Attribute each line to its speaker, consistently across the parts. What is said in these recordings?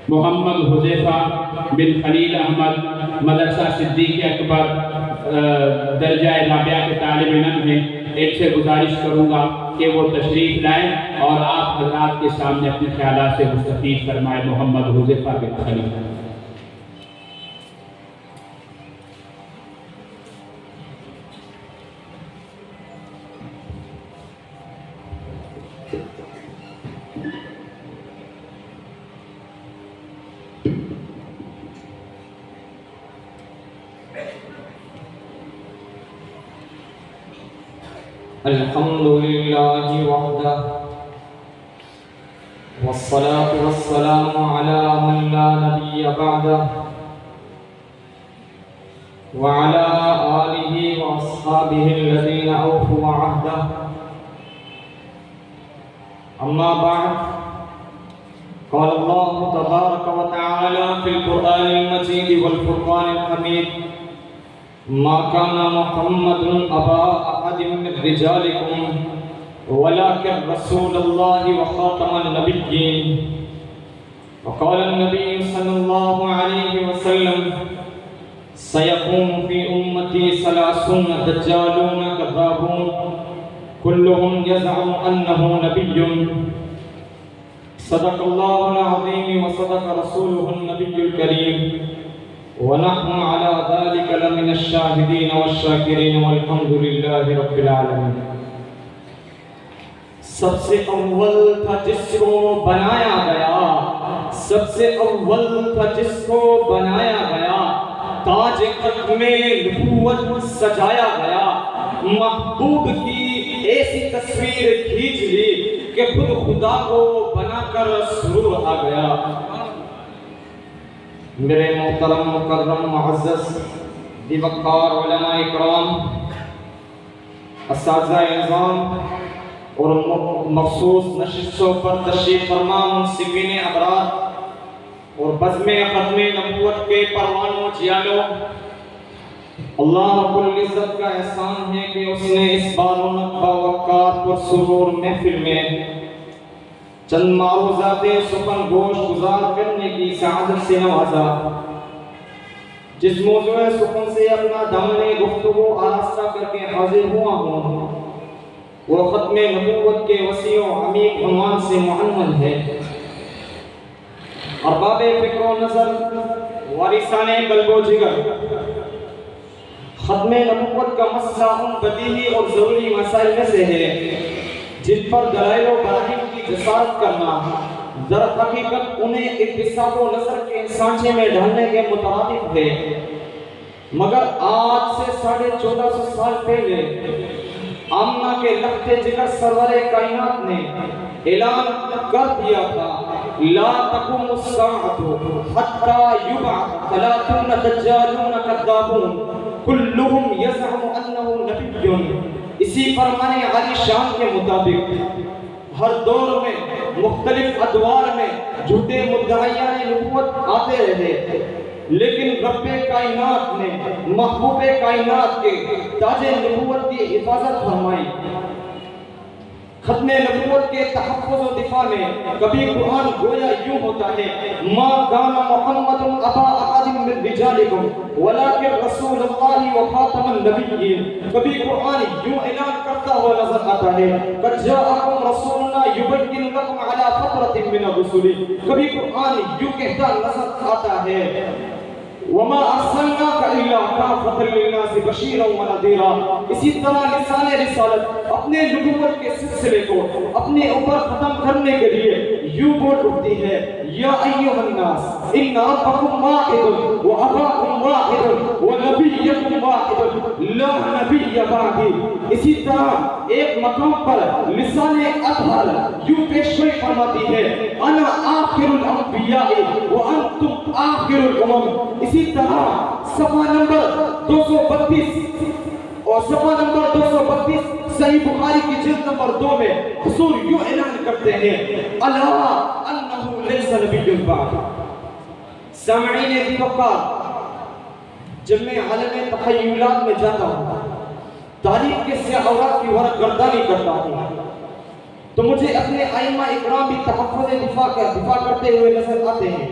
Speaker 1: محمد حذیفہ بن خلیل احمد مدرسہ صدیق اکبر درجہ رابعہ کے طالب علم ہیں، ایک سے گزارش کروں گا کہ وہ تشریف لائیں اور آپ حضرات کے سامنے اپنے خیالات سے مستفید فرمائے۔ محمد حذیفہ بن خلیل۔
Speaker 2: الحمد لله وحده والصلاة والسلام على من لا نبي بعده وعلى آله وأصحابه الذين أوفوا عهده أما بعد قال الله تبارك وتعالى في القرآن المجيد والفرقان الحميد ما كان محمد أبا أحد من رجالكم ولكن رسول الله وخاتم النبيين وقال النبي صلى الله عليه وسلم سيقوم في أمتي 30 دجالون كذابون كلهم يزعم أنه نبي صدق الله العظيم وصدق رسوله النبي الكريم ونحن على ذلك لمن الشاهدين والشاكرين والحمد لله رب العالمين۔ سب سے اول تھا جس کو بنایا گیا، سب سے اول تھا جس کو بنایا گیا، تاج ختم نبوت سجایا گیا، محبوب کی ایسی تصویر کھینچ لی کہ خود خدا کو بنا کر سرور آ گیا۔ میرے محترم مکرم معزز دیوکار علماء اکرام، اساتذہ نظام اور مخصوص نشستوں پر تشریف فرما منصفین ابرار اور بزم ختم نبوت کے پروانوں جیالوں، اللہ رب العزت کا احسان ہے کہ اس نے اس بارونق باوقار پر سرور محفل میں چند معروضات سخن گوش گزار کرنے کی سعادت سے نوازا۔ جس موضوع سخن سے اپنا دامن گفتگو آراستہ کر کے حاضر ہوا ہوں وہ ختم نبوت کے وسیع و عمیق عنوان سے معنون ہے۔ ارباب فکر و نظر، وارثان قلب و جگر، ختم نبوت کا مسئلہ ان بدیہی اور ضروری مسائل میں سے ہے جن پر دلائل و براہین کی جسارت کرنا در حقیقت انہیں اقتصاد و نظر کے سانچے میں ڈھالنے کے مترادف ہے، مگر آج سے 1450 سال پہلے آمنہ کے لخت جگر سرور کائنات نے اعلان کر دیا تھا لا تقوم الساعة حتى يبعث 30 دجالون كذابون كلهم يزعم انه نبي۔ اسی فرمان عالی شان کے مطابق ہر دور میں مختلف ادوار میں جھوٹے مدعیان نبوت آتے رہے، لیکن رب کائنات نے محبوب کائنات کے تاج نبوت کی حفاظت فرمائی۔ ختم نبوت کے تحفظ و دفاع میں کبھی قرآن گویا یوں ہوتا ہے ما کان محمد ابا احد من رجالکم ولکن رسول اللہ وخاتم النبیین، کبھی قرآن یوں اعلان کرتا ہوا نظر آتا ہے قد جاءکم رسولنا یبین لکم علی فترۃ من الرسل، کبھی قرآن یوں کہتا نظر آتا ہے وما ارسلناک الا کافۃ للناس بشیرا ونذیرا۔ اسی طرح لسان رسالت اپنے نبوت کے سلسلے کو اپنے اوپر ختم کرنے کے لیے یوں بول اٹھتی ہے یا ایھا الناس ان ربکم واحد واباکم واحد ونبیکم واحد لا نبی بعدی۔ اسی طرح ایک مقام پر لسان اطہر یوں پیشگوئی فرماتی ہے انا آخر الانبیاء وانتم آخر الامم۔ اسی طرح صفحہ نمبر 232 اور صفحہ نمبر 232 صحیح بخاری کی جلد نمبر 2 میں حضور یوں اعلان کرتے ہیں الا انہ لیس نبی بعد۔ سامعین دیوکار، جب میں عالم تخیلات میں جاتا ہوں، تاریخ کے سیاہ اوراق کی ورق گردانی کرتا ہوں تو مجھے اپنے ائمہ اکرام بھی تحفظ دفاع کرتے ہوئے نظر آتے ہیں۔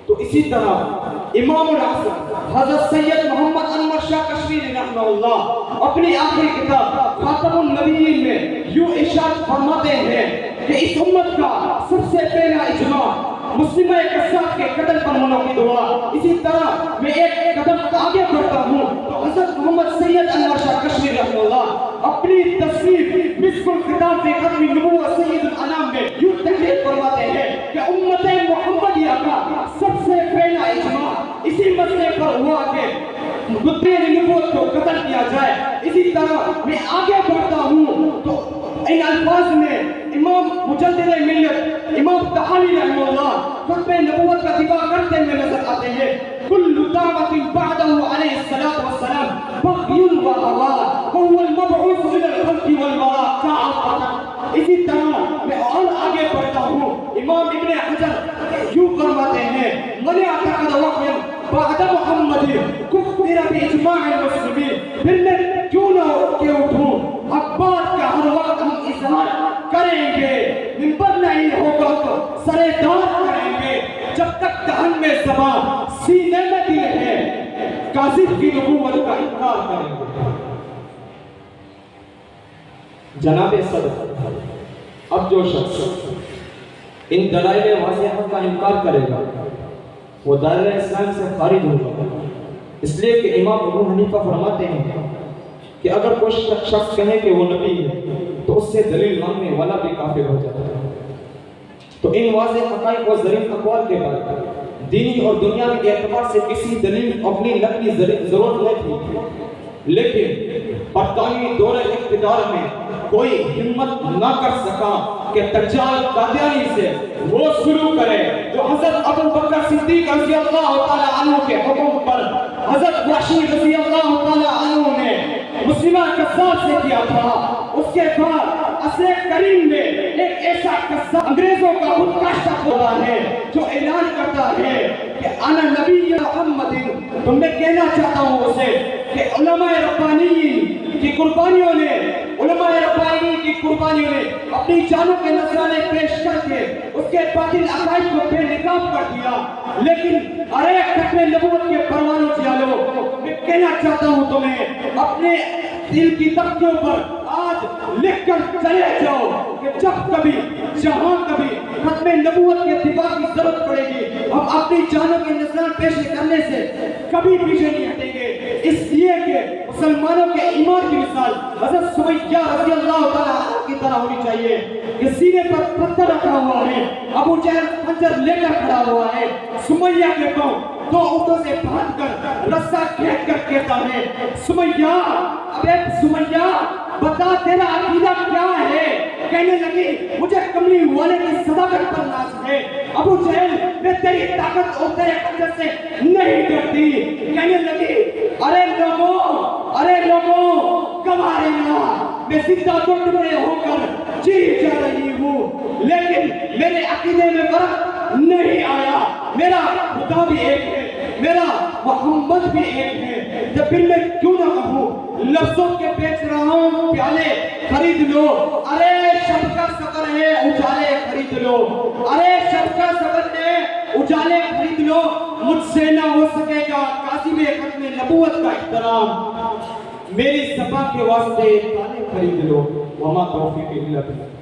Speaker 2: تو اسی طرح امام العصر حضرت سید محمد انور شاہ کشمیری رحمہ اللہ اپنی آخری کتاب خاتم النبیین میں یوں ارشاد فرماتے ہیں کہ اس امت کا سب سے پہلا اجماع مسلمہ قصاب کے قتل پر منعقد ہوا۔ اسی طرح میں ایک قدم آگے بڑھتا ہوں تو حضرت محمد سید انور شاہ کشمیری رحمہ اللہ اپنی تصنیف مسک الختام فی ختم النبوۃ سید الانام میں یوں تحریر فرماتے ہیں کہ امت محمدیہ کا سب سے پہلا اجماع اسی مسئلے پر ہوا کہ مدعی نبوت کو قتل کیا جائے۔ اسی طرح میں آگے بڑھتا ہوں تو ان الفاظ میں امام مجدد ملت امام طحاوی رحمہ اللہ ختم نبوت کا دفاع کرتے ہوئے نظر آتے ہیں۔ کل دعوت بعدہ علیہ الصلوۃ والسلام بغی و ہوا وهو المبعوث الى الخلق والوراء كعبۃ۔ اسی طرح میں اور آگے بڑھتا ہوں، امام ابن حجر یوں فرماتے ہیں من اعتقد وحیا بعد محمد کفر باجماع المسلمین۔ پھر میں کیوں نہ کہ اٹھوں اخبار کا ہر وقت ہم اظہار کریں گے، منبر نہیں ہوگا تو سرے دار کریں گے، جب تک دہن میں زبان سینے میں دل ہے کاذب کی نبوت کا انکار کریں گے۔ جناب صدر، اب جو شخص ان دلائل واضح کا انکار کرے گا وہ دائرہ اسلام سے خارج ہوگا، اس لیے کہ امام ابو حنیفہ فرماتے ہیں کہ اگر کوئی شخص کہے کہ وہ نبی ہے تو اس سے دلیل مانگنے والا بھی کافر ہو جاتا ہے۔ تو ان واضح حقائق و ظریف اقوال کے بعد دینی اور دنیاوی اعتبار سے کسی دلیل اپنی نقلی ضرورت نہیں تھی، لیکن برطانوی دور اقتدار میں کوئی ہمت نہ کر سکا کہ دجال قادیانی سے وہ شروع کرے جو حضرت ابو بکر صدیق رضی اللہ تعالی عنہ کے حکم پر حضرت وحشی رضی اللہ تعالی عنہ نے مسلمہ قصاب سے کیا تھا۔ اس کے بعد عصر کریم میں ایک ایسا قصاب انگریزوں کا خود کاشتہ ہوتا ہے جو اعلان کرتا ہے کہ انا نبی محمد۔ تو میں کہنا چاہتا ہوں اسے کہ علماء ربانیین کی قربانیوں نے اپنی جانوں کے نذرانے پیش کر کے اس کے باطل عقائد کو بے نقاب کر دیا، لیکن ارے ختم نبوت کے پروانوں جالو، میں کہنا چاہتا ہوں تمہیں اپنے دل کی تختیوں پر آج لکھ کر چلے جاؤ کہ جب کبھی جہاں کبھی ختم نبوت کے دفاع کی ضرورت پڑے گی ہم اپنی جانوں کے نذران پیش کرنے سے کبھی پیچھے نہیں ہٹیں گے، اس لیے کہ مسلمانوں کے ایمان کی مثال حضرت سمیہ رضی اللہ تعالیٰ عنہ کی طرح ہونی چاہیے کہ سینے پر پتھر رکھا ہوا ہے، ابو جہل خنجر لے کر کھڑا ہوا ہے، سمیہ کے پاؤں دو اونٹوں سے باندھ کر رسہ کھینچ کر کہتا ہے سمیہ، ابے سمیہ بتا تیرا عقیدہ کیا ہے؟ کہنے لگی مجھے کملی والے کی صداقت پر ناز ہے، ابو جہل میں تیری طاقت اور تیرے خنجر سے نہیں ڈرتی۔ کہنے لگی ارے لوگوں گوارے نہ، میں زندہ دو ٹکڑے ہو کر جی جا رہی ہوں، لیکن میرے عقیدے میں فرق نہیں آیا، میرا خدا بھی ایک ہے، میرا محمد بھی ایک ہے، جب پھر میں کیوں نہ کہوں لفظوں کے بیچ رہا ہوں پیالے خرید لو، ارے شب کا سفر ہے اجالے خرید لو، ارے شب کا سفر ہے اجالے خرید لو، مجھ سے نہ ہو سکے گا قاسم ختم نبوت کا احترام، میری زبان کے واسطے تانے خرید لو، وما توفیق الا باللہ۔